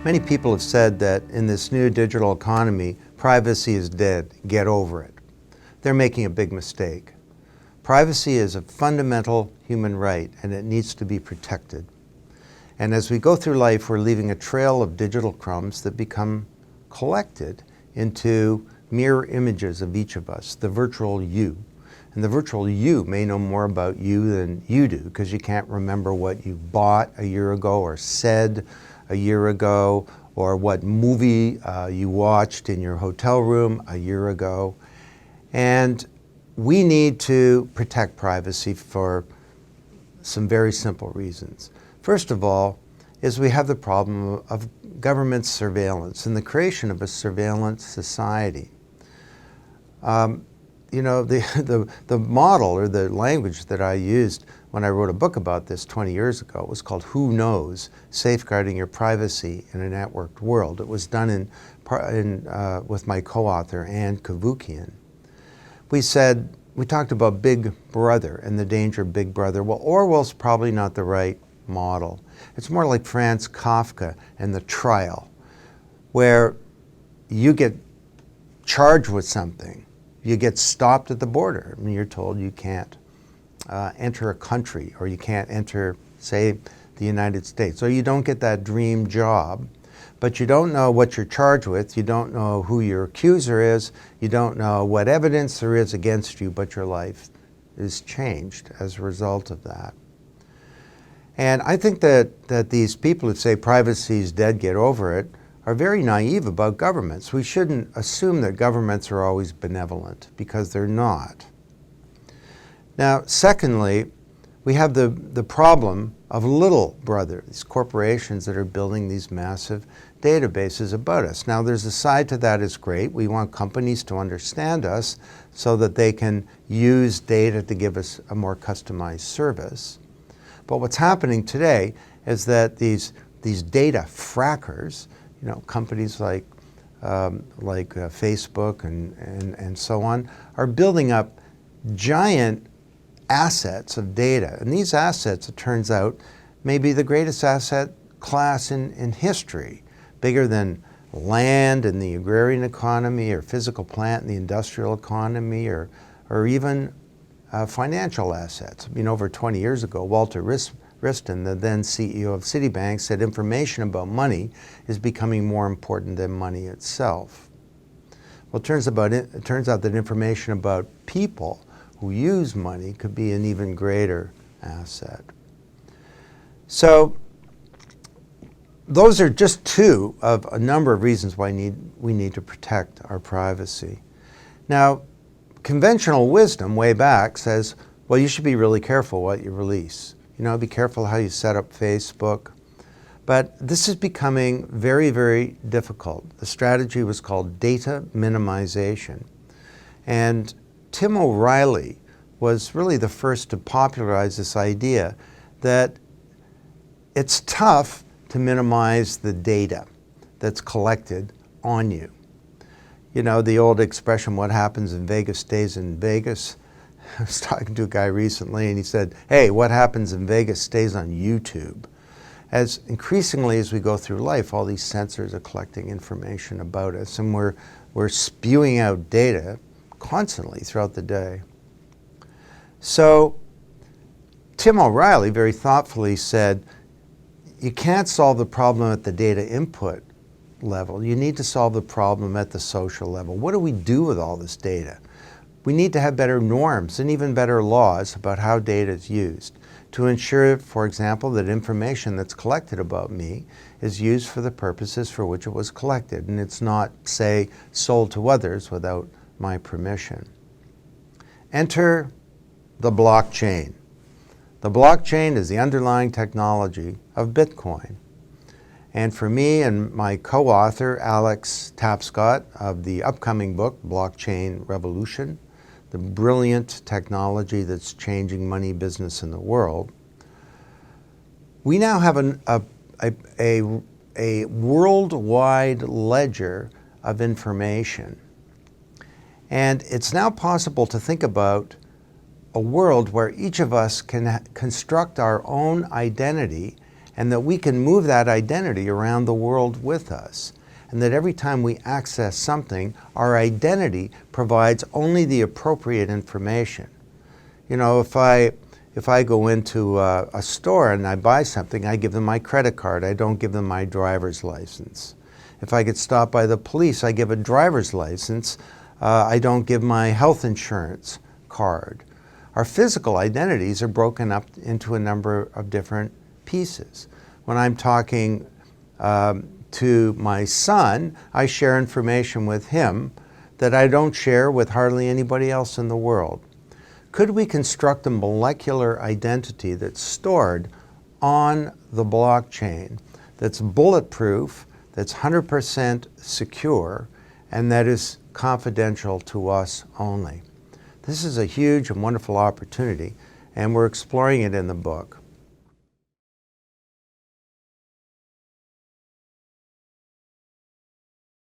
Many people have said that in this new digital economy, privacy is dead, get over it. They're making a big mistake. Privacy is a fundamental human right and it needs to be protected. And as we go through life, we're leaving a trail of digital crumbs that become collected into mirror images of each of us, the virtual you. And the virtual you may know more about you than you do because you can't remember what you bought a year ago or said a year ago, or what movie you watched in your hotel room a year ago. And we need to protect privacy for some very simple reasons. First of all, is we have the problem of government surveillance and the creation of a surveillance society. You know, the model or the language that I used when I wrote a book about this 20 years ago was called Who Knows? Safeguarding Your Privacy in a Networked World. It was done with my co-author, Ann Cavoukian. We talked about Big Brother and the danger of Big Brother. Well, Orwell's probably not the right model. It's more like Franz Kafka and The Trial, where you get charged with something. You get stopped at the border. I mean, you're told you can't enter a country, or you can't enter, say, the United States. Or you don't get that dream job, but you don't know what you're charged with. You don't know who your accuser is. You don't know what evidence there is against you, but your life is changed as a result of that. And I think that these people who say privacy is dead, get over it, are very naive about governments. We shouldn't assume that governments are always benevolent, because they're not. Now, secondly, we have the problem of little brother, these corporations that are building these massive databases about us. Now, there's a side to that is great. We want companies to understand us so that they can use data to give us a more customized service. But what's happening today is that these data frackers, you know, companies like Facebook and so on, are building up giant assets of data. And these assets, it turns out, may be the greatest asset class in history, bigger than land in the agrarian economy, or physical plant in the industrial economy, or even financial assets. I mean, over 20 years ago, Walter Wriston, the then CEO of Citibank, said information about money is becoming more important than money itself. Well, it turns out that information about people who use money could be an even greater asset. So those are just two of a number of reasons why we need to protect our privacy. Now, conventional wisdom way back says, well, you should be really careful what you release. You know, be careful how you set up Facebook. But this is becoming very, very difficult. The strategy was called data minimization. And Tim O'Reilly was really the first to popularize this idea that it's tough to minimize the data that's collected on you. You know, the old expression, what happens in Vegas stays in Vegas. I was talking to a guy recently and he said, hey, what happens in Vegas stays on YouTube. As increasingly as we go through life, all these sensors are collecting information about us, and we're spewing out data constantly throughout the day. So Tim O'Reilly very thoughtfully said, you can't solve the problem at the data input level. You need to solve the problem at the social level. What do we do with all this data? We need to have better norms and even better laws about how data is used to ensure, for example, that information that's collected about me is used for the purposes for which it was collected, and it's not, say, sold to others without my permission. Enter the blockchain. The blockchain is the underlying technology of Bitcoin. And for me and my co-author, Alex Tapscott, of the upcoming book, Blockchain Revolution, the brilliant technology that's changing money, business, and the world, we now have a worldwide ledger of information. And it's now possible to think about a world where each of us can construct our own identity and that we can move that identity around the world with us, and that every time we access something, our identity provides only the appropriate information. You know, if I go into a store and I buy something, I give them my credit card. I don't give them my driver's license. If I get stopped by the police, I give a driver's license. I don't give my health insurance card. Our physical identities are broken up into a number of different pieces. When I'm talking to my son, I share information with him that I don't share with hardly anybody else in the world. Could we construct a molecular identity that's stored on the blockchain, that's bulletproof, that's 100% secure, and that is confidential to us only? This is a huge and wonderful opportunity, and we're exploring it in the book.